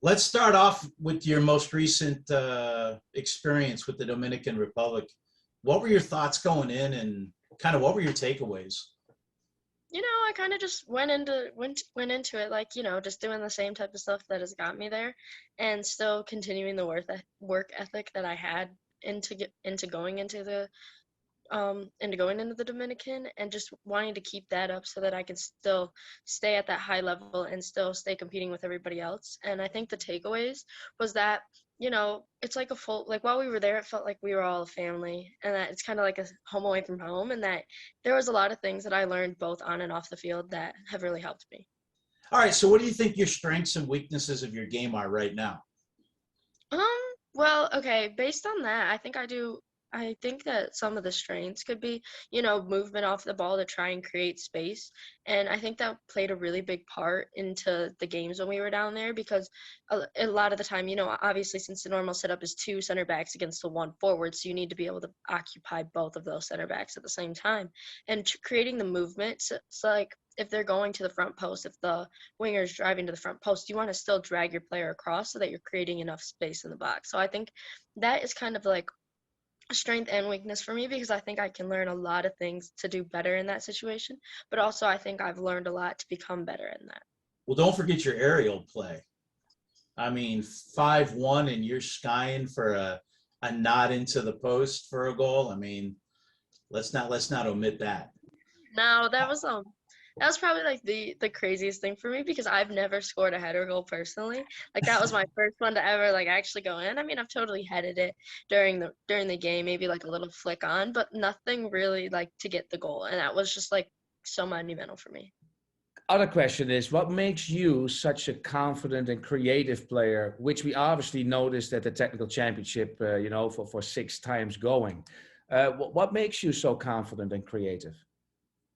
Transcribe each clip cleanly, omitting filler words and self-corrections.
Let's start off with your most recent experience with the Dominican Republic. What were your thoughts going in, and kind of what were your takeaways? I kind of just went into it like, just doing the same type of stuff that has got me there and still continuing the work ethic that I had into going into the Dominican and just wanting to keep that up so that I can still stay at that high level and still stay competing with everybody else. And I think the takeaways was that, it's like a full, like while we were there, it felt like we were all a family and that it's kind of like a home away from home and that there was a lot of things that I learned both on and off the field that have really helped me. All right, so what do you think your strengths and weaknesses of your game are right now? Um, well, okay, based on that, I think that some of the strengths could be, movement off the ball to try and create space. And I think that played a really big part into the games when we were down there because a lot of the time, obviously since the normal setup is two center backs against the one forward, so you need to be able to occupy both of those center backs at the same time. And creating the movement, so like if they're going to the front post, if the winger is driving to the front post, you want to still drag your player across so that you're creating enough space in the box. So I think that is kind of like a strength and weakness for me because I think I can learn a lot of things to do better in that situation. But also, I think I've learned a lot to become better in that. Well, don't forget your aerial play. I mean, 5-1 and you're skying for a nod into the post for a goal. I mean, let's not omit that. No, that was probably like the craziest thing for me because I've never scored a header goal personally. Like that was my first one to ever like actually go in. I mean, I've totally headed it during the game, maybe like a little flick on, but nothing really like to get the goal. And that was just like so monumental for me. Other question is, what makes you such a confident and creative player, which we obviously noticed at the technical championship, for 6 times going. What makes you so confident and creative?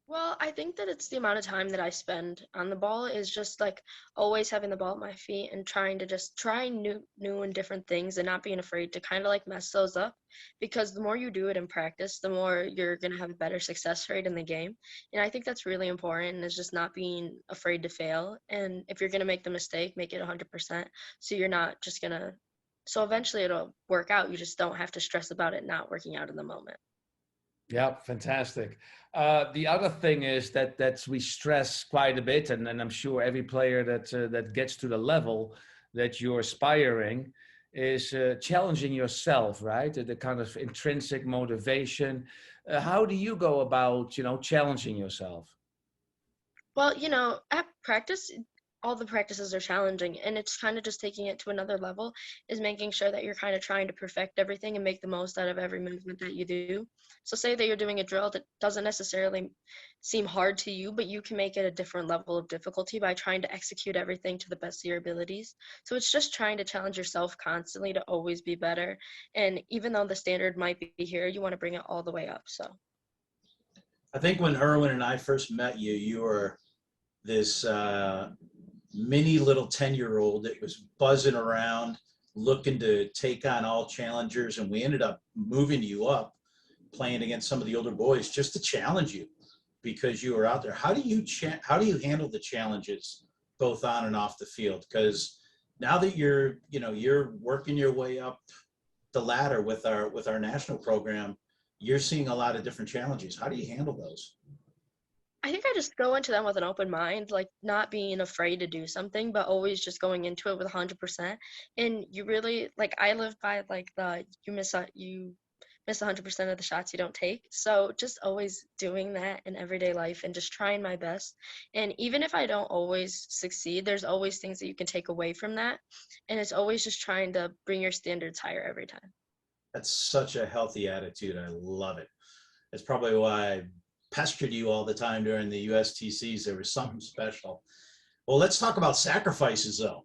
Well, I think that it's the amount of time that I spend on the ball is just like always having the ball at my feet and trying to just try new and different things and not being afraid to kind of like mess those up because the more you do it in practice, the more you're going to have a better success rate in the game. And I think that's really important is just not being afraid to fail. And if you're going to make the mistake, make it 100%. So you're not just going to so eventually it'll work out. You just don't have to stress about it not working out in the moment. Yeah, fantastic. The other thing is that we stress quite a bit, and I'm sure every player that gets to the level that you're aspiring is challenging yourself, right? The kind of intrinsic motivation. How do you go about, challenging yourself? Well, at practice, all the practices are challenging, and it's kind of just taking it to another level, is making sure that you're kind of trying to perfect everything and make the most out of every movement that you do. So, say that you're doing a drill that doesn't necessarily seem hard to you, but you can make it a different level of difficulty by trying to execute everything to the best of your abilities. So, it's just trying to challenge yourself constantly to always be better. And even though the standard might be here, you want to bring it all the way up. So, I think when Erwin and I first met you, you were this mini little 10-year-old that was buzzing around looking to take on all challengers, and we ended up moving you up playing against some of the older boys just to challenge you because you were out there. How do you handle the challenges both on and off the field? Because now that you're working your way up the ladder with our national program, you're seeing a lot of different challenges. How do you handle those? I think I just go into them with an open mind, like not being afraid to do something, but always just going into it with 100%. And you really like I live by like the you miss 100% of the shots you don't take. So just always doing that in everyday life and just trying my best. And even if I don't always succeed, there's always things that you can take away from that. And it's always just trying to bring your standards higher every time. That's such a healthy attitude. I love it. That's probably why I pestered you all the time during the USTCs. There was something special. Well, let's talk about sacrifices, though.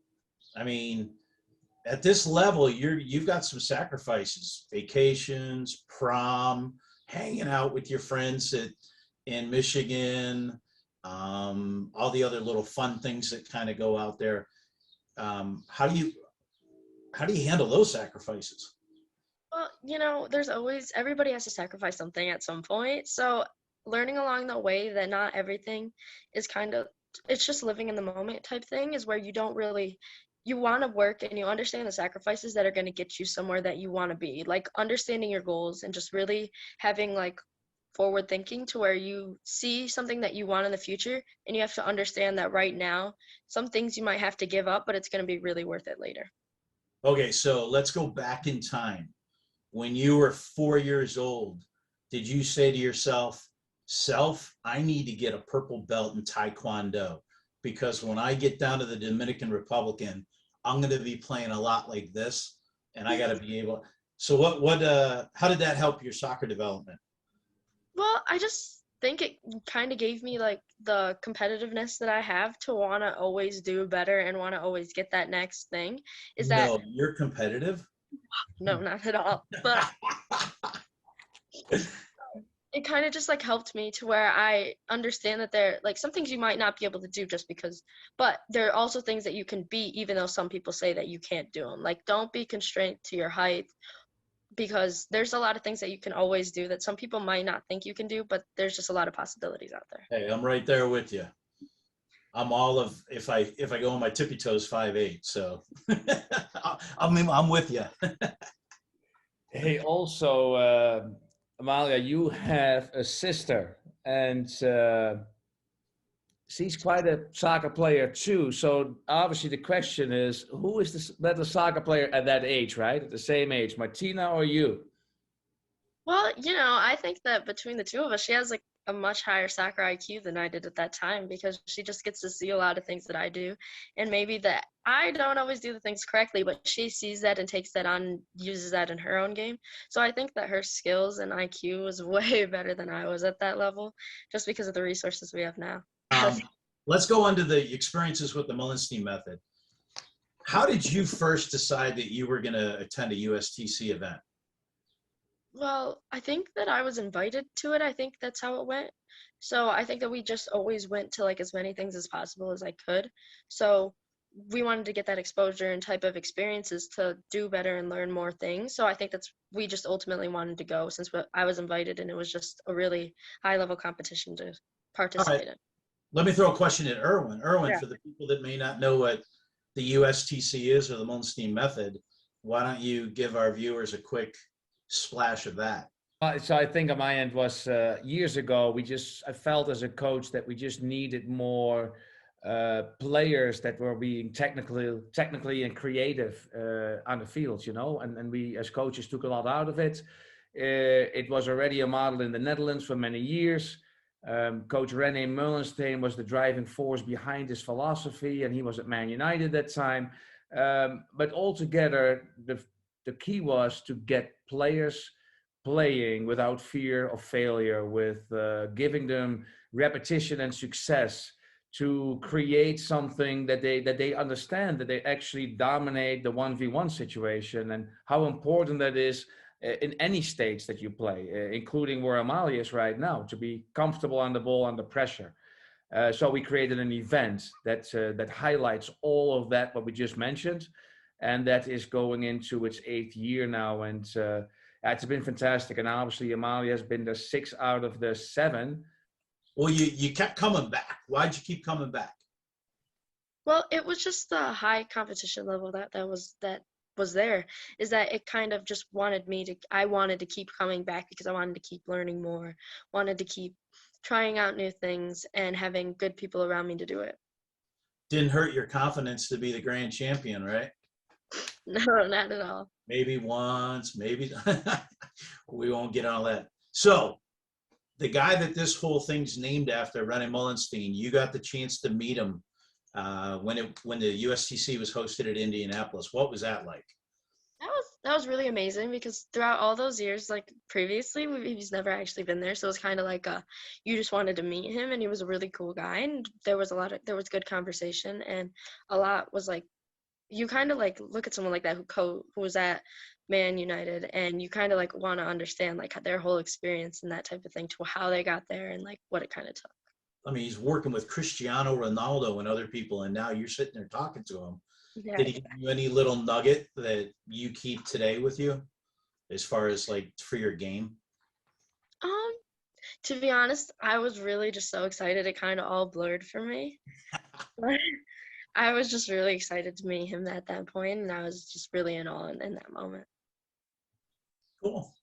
I mean, at this level, you've got some sacrifices: vacations, prom, hanging out with your friends in Michigan, all the other little fun things that kind of go out there. How do you handle those sacrifices? Well, there's always everybody has to sacrifice something at some point. So learning along the way that not everything is kind of it's just living in the moment type thing is where you don't really you want to work and you understand the sacrifices that are going to get you somewhere that you want to be, like understanding your goals and just really having like forward thinking to where you see something that you want in the future and you have to understand that right now some things you might have to give up, but it's going to be really worth it later. Okay, so let's go back in time. When you were 4 years old, did you say to yourself, Self, I need to get a purple belt in Taekwondo because when I get down to the Dominican Republic, I'm going to be playing a lot like this, and I got to be able. So how did that help your soccer development? Well, I just think it kind of gave me like the competitiveness that I have to want to always do better and want to always get that next thing. Is that No, you're competitive. no, not at all. But it kind of just like helped me to where I understand that there like some things you might not be able to do just because, but there are also things that you can be even though some people say that you can't do them. Like don't be constrained to your height because there's a lot of things that you can always do that some people might not think you can do, but there's just a lot of possibilities out there. Hey, I'm right there with you. I'm all of if I go on my tippy toes 5'8", so I'm with you. Hey, also, Amalia, you have a sister, and she's quite a soccer player too. So obviously, the question is, who is the better soccer player at that age, right? At the same age, Martina or you? Well, I think that between the two of us, she has like a much higher soccer IQ than I did at that time because she just gets to see a lot of things that I do. And maybe that I don't always do the things correctly, but she sees that and takes that on, uses that in her own game. So I think that her skills and IQ was way better than I was at that level just because of the resources we have now. Um, let's go on to the experiences with the Mullenstein method. How did you first decide that you were going to attend a USTC event? Well, I think that I was invited to it. I think that's how it went. So I think that we just always went to like as many things as possible as I could. So we wanted to get that exposure and type of experiences to do better and learn more things. So I think we just ultimately wanted to go since I was invited and it was just a really high level competition to All right, participate in. let me throw a question at Erwin. Erwin, Yeah. for the people that may not know what the USTC is or the Mullenstein method, why don't you give our viewers a quick splash of that? So I think on my end was years ago. I felt as a coach that we just needed more players that were being technically and creative on the field, and we as coaches took a lot out of it. It was already a model in the Netherlands for many years. Coach René Mullenstein was the driving force behind this philosophy, and he was at Man United at that time. But altogether, the key was to get players playing without fear of failure, with giving them repetition and success to create something that they understand, that they actually dominate the 1v1 situation, and how important that is in any stage that you play, including where Amalia is right now, to be comfortable on the ball under pressure. So we created an event that highlights all of that, what we just mentioned, and that is going into its 8th year now. And it's been fantastic. And obviously, Amalia has been the 6 out of the 7. Well, you kept coming back. Why'd you keep coming back? Well, it was just the high competition level that was there, is that it kind of just I wanted to keep coming back because I wanted to keep learning more, wanted to keep trying out new things and having good people around me to do it. Didn't hurt your confidence to be the grand champion, right? No, not at all. Maybe once, maybe we won't get all that. So the guy that this whole thing's named after, René Mullenstein, you got the chance to meet him when the USTC was hosted at Indianapolis. What was that like? That was really amazing because throughout all those years, like previously, he's never actually been there. So it was kind of like you just wanted to meet him, and he was a really cool guy, and there was good conversation, and a lot was like, you kind of like look at someone like that who was at Man United, and you kind of like want to understand like their whole experience and that type of thing to how they got there and like what it kind of took. I mean, he's working with Cristiano Ronaldo and other people, and now you're sitting there talking to him. Yeah. Did he give you any little nugget that you keep today with you as far as like for your game? To be honest, I was really just so excited. It kind of all blurred for me. I was just really excited to meet him at that point, and I was just really in awe in that moment. Cool.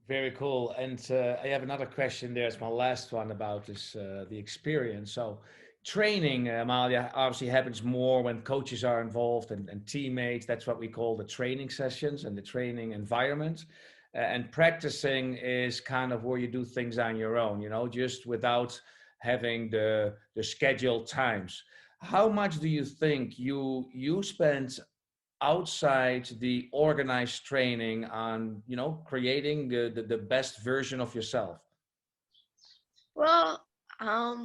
Very cool. And I have another question there. It's my last one about this, the experience. So training, Amalia, obviously happens more when coaches are involved and teammates. That's what we call the training sessions and the training environment. And practicing is kind of where you do things on your own, you know, just without having the scheduled times. How much do you think you spend outside the organized training on, you know, creating the best version of yourself? Well, I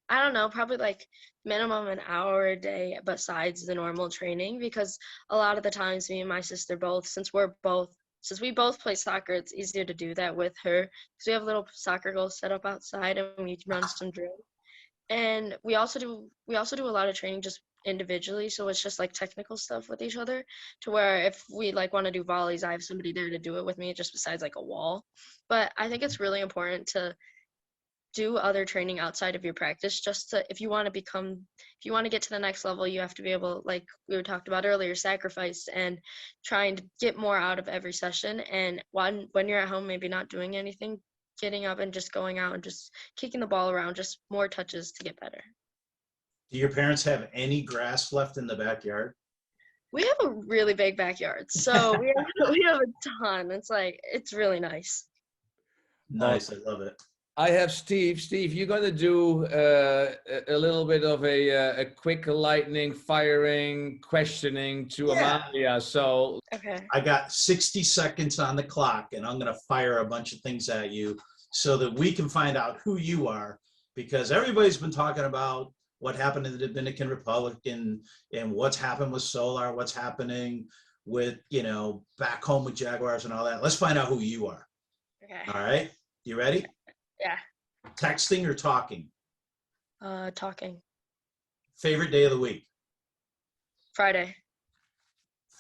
don't know, probably like minimum an hour a day besides the normal training, because a lot of the times me and my sister both, since we both play soccer, it's easier to do that with her because we have little soccer goals set up outside and we run some drills. And we also do a lot of training just individually, so it's just like technical stuff with each other, to where if we like want to do volleys, I have somebody there to do it with me, just besides like a wall. But I think it's really important to do other training outside of your practice, just to, if you want to get to the next level, you have to be able, like we were talked about earlier, sacrifice and trying to get more out of every session. And when you're at home, maybe not doing anything, getting up and just going out and just kicking the ball around, just more touches to get better. Do your parents have any grass left in the backyard? We have a really big backyard, so we have a ton. It's really nice. Nice, I love it. I have Steve. Steve, you're going to do a little bit of a quick lightning firing questioning to Yeah. Amalia. So Okay. I got 60 seconds on the clock, and I'm going to fire a bunch of things at you so that we can find out who you are, because everybody's been talking about what happened in the Dominican Republic and what's happened with Solar, what's happening with, you know, back home with Jaguars and all that. Let's find out who you are. Okay. All right. You ready? Yeah. Texting or talking? Talking. Favorite day of the week? Friday.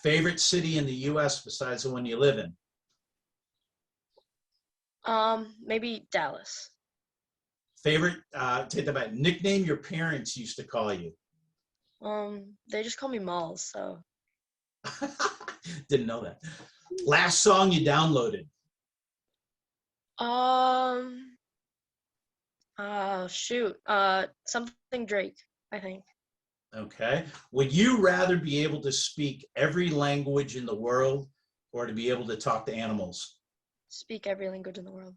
Favorite city in the US besides the one you live in? Maybe Dallas. Favorite, take that back, nickname your parents used to call you? They just call me Malls, so. Didn't know that. Last song you downloaded? Shoot. Something Drake, I think. Okay. Would you rather be able to speak every language in the world or to be able to talk to animals? Speak every language in the world.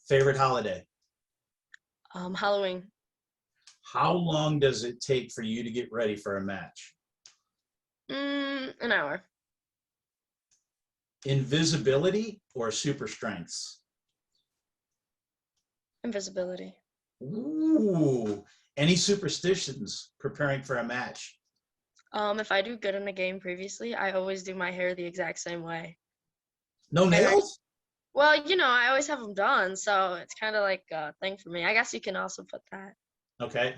Favorite holiday? Halloween. How long does it take for you to get ready for a match? An hour. Invisibility or super strengths? Invisibility. Ooh. Any superstitions preparing for a match? If I do good in a game previously, I always do my hair the exact same way. No nails? Well, I always have them done, so it's kind of like a thing for me. I guess you can also put that. Okay.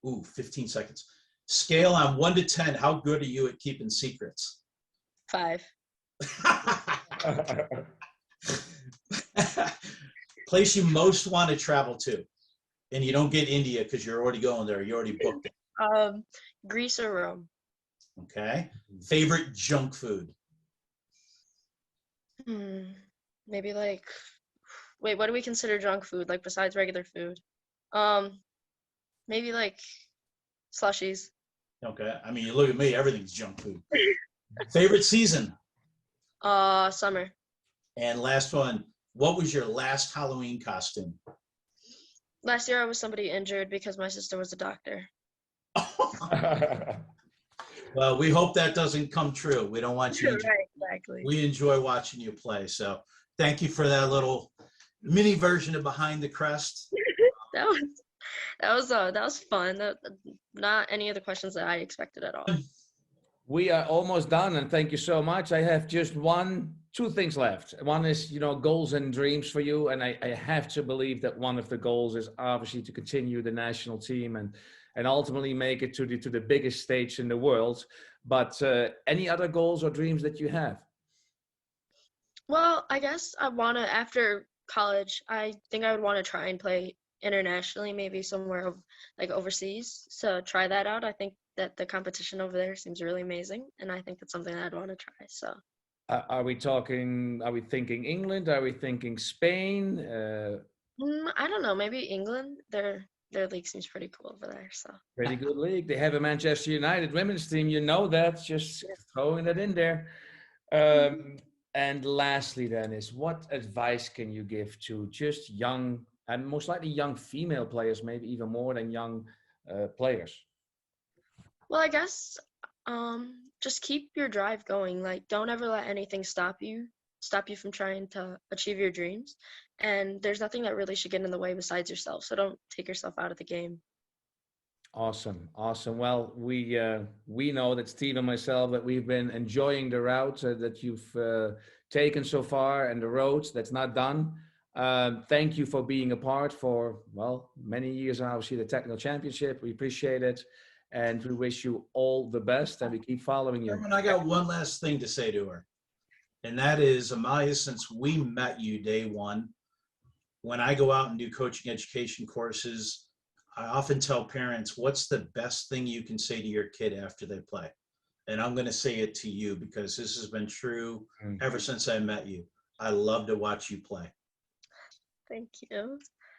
Ooh, 15 seconds. Scale on 1 to 10. How good are you at keeping secrets? 5. Place you most want to travel to, and you don't get India because you're already going there. You already booked it. Greece or Rome. Okay. Favorite junk food? Maybe like, wait, what do we consider junk food? Like besides regular food? Maybe like slushies. Okay. I mean, you look at me, everything's junk food. Favorite season? Summer. And last one, what was your last Halloween costume? Last year I was somebody injured because my sister was a doctor. Well, we hope that doesn't come true. We don't want you injured. Right, exactly. We enjoy watching you play. So thank you for that little mini version of Behind the Crest. That was fun. Not any of the questions that I expected at all. we are almost done, and thank you so much. I have just two things left. One is, goals and dreams for you, and I have to believe that one of the goals is obviously to continue the national team and ultimately make it to the biggest stage in the world. But any other goals or dreams that you have? Well, I guess after college, I think I would want to try and play internationally, maybe somewhere like overseas. So try that out. I think that the competition over there seems really amazing, and I think that's something that I'd want to try. So Are we talking? Are we thinking England? Are we thinking Spain? I don't know, maybe England. Their league seems pretty cool over there. So Pretty good league. They have a Manchester United women's team. You know that. Just yeah. throwing that in there. And lastly, then, is what advice can you give to just young and most likely young female players, maybe even more than young players? Well, I guess just keep your drive going. Like don't ever let anything stop you from trying to achieve your dreams. And there's nothing that really should get in the way besides yourself. So don't take yourself out of the game. Awesome, awesome. Well, we know that Steve and myself that we've been enjoying the route that you've taken so far and the roads that's not done. Thank you for being a part for many years now. Obviously, the Technical Championship. We appreciate it, and we wish you all the best. And we keep following you. Herman, I got one last thing to say to her, and that is, Amalia, since we met you day one, when I go out and do coaching education courses, I often tell parents, what's the best thing you can say to your kid after they play? And I'm going to say it to you because this has been true ever since I met you. I love to watch you play. Thank you.